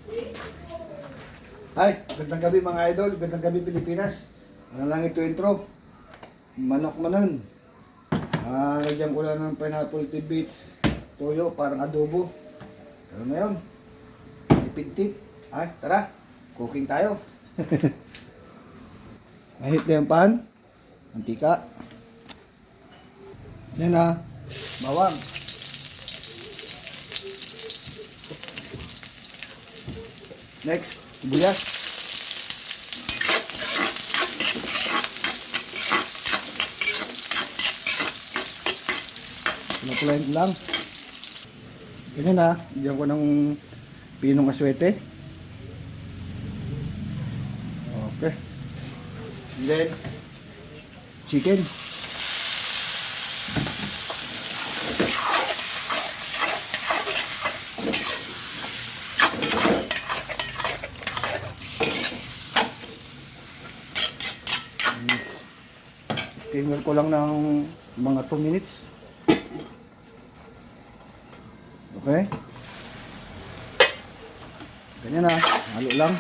Hi, gandang gabi mga idol, gandang gabi Pilipinas. Ano lang ito intro? Manok manon. Lagyan ko lang ng pineapple tidbits, toyo, parang adobo. Pero ngayon, tipid-tip. Ay, tara, cooking tayo. Mahit na yung pan, mantika. Yan na, bawang. Next, sibuyas. Pinapulayin ko lang. Ganyan na, bigyan ko ng pinong aswete. Okay. And then, chicken. Steamer ko lang ng mga 2 minutes. Okay. Ganyan na. Halo lang.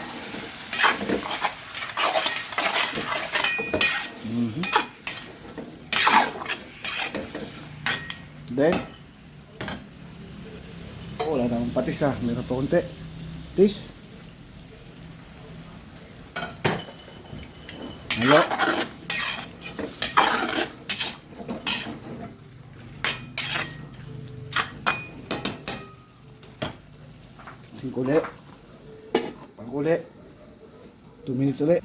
Then, wala namang patis ha. Meron pa konti. Patis. Halo. Ulit. Pang-uli. 2 minutes ulit.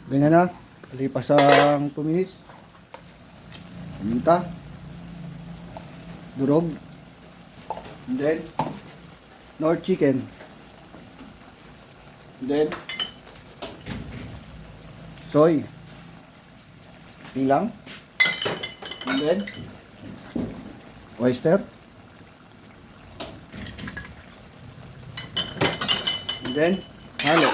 Ganyan na. Lipas ang 2 minutes. Paminta. Durog. And then, North chicken. And then, soy. Ilang. And then, oyster. And then, halo.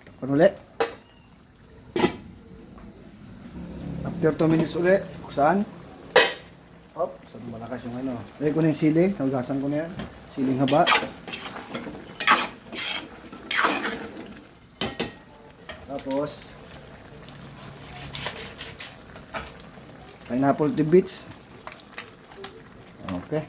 Takpan ulit. After 2 minutes ulit, buksan. Hop, sabi malakas yung ano. Lagay ko na yung sili, nagugasan ko na yan. Siling haba. Tapos pineapple tidbits. Okay.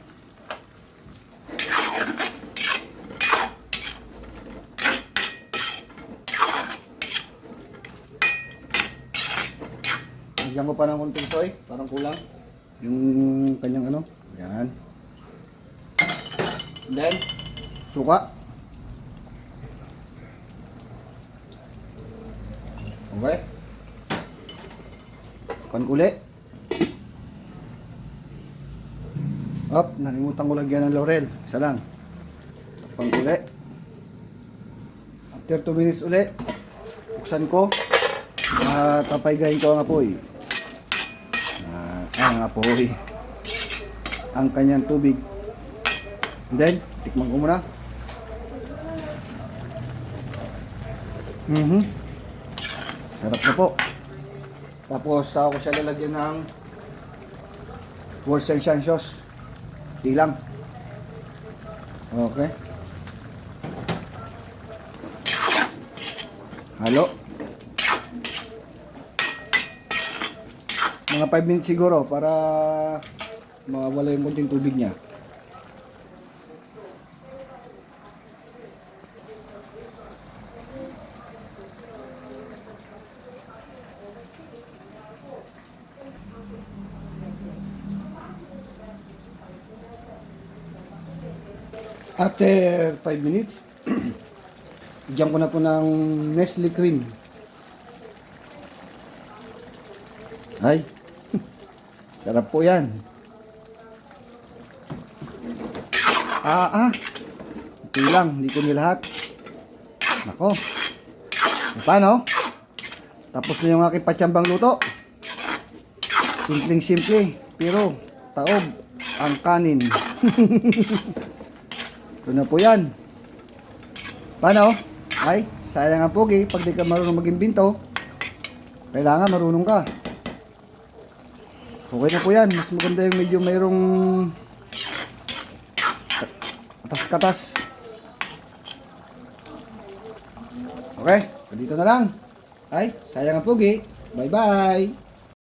Lagyan ko pa ng konting soy, parang kulang yung kanyang ano. Yan. And then suka. Okay. Takpan uli. Up, nalimutan ko lagyan ng laurel. Isa lang. Takpan uli. After 2 minutes uli, buksan ko. Tapaygayin ko ang apoy. Ang apoy. Ang kanyang tubig. And then, tikman ko muna. Sarap na po. Tapos ako siya lalagyan ng Worcestershire sauce. Tilang. Okay. Halo. Mga 5 minutes siguro para mawala yung konting tubig niya. After 5 minutes, bigyan ko na po ng Nestle cream. Ay, sarap po yan. Ito lang, hindi ko nilahat. Nako, paano? Tapos na yung aking patsambang luto. Simpleng simple, pero taob ang kanin. Ito na po yan. Paano? Ay, sayang ang pogi pag di ka marunong mag-imbento. Kailangan marunong ka. Okay na po yan. Mas maganda yung medyo mayroong katas-katas. Okay, dito na lang. Ay, sayang ang pogi. Bye-bye.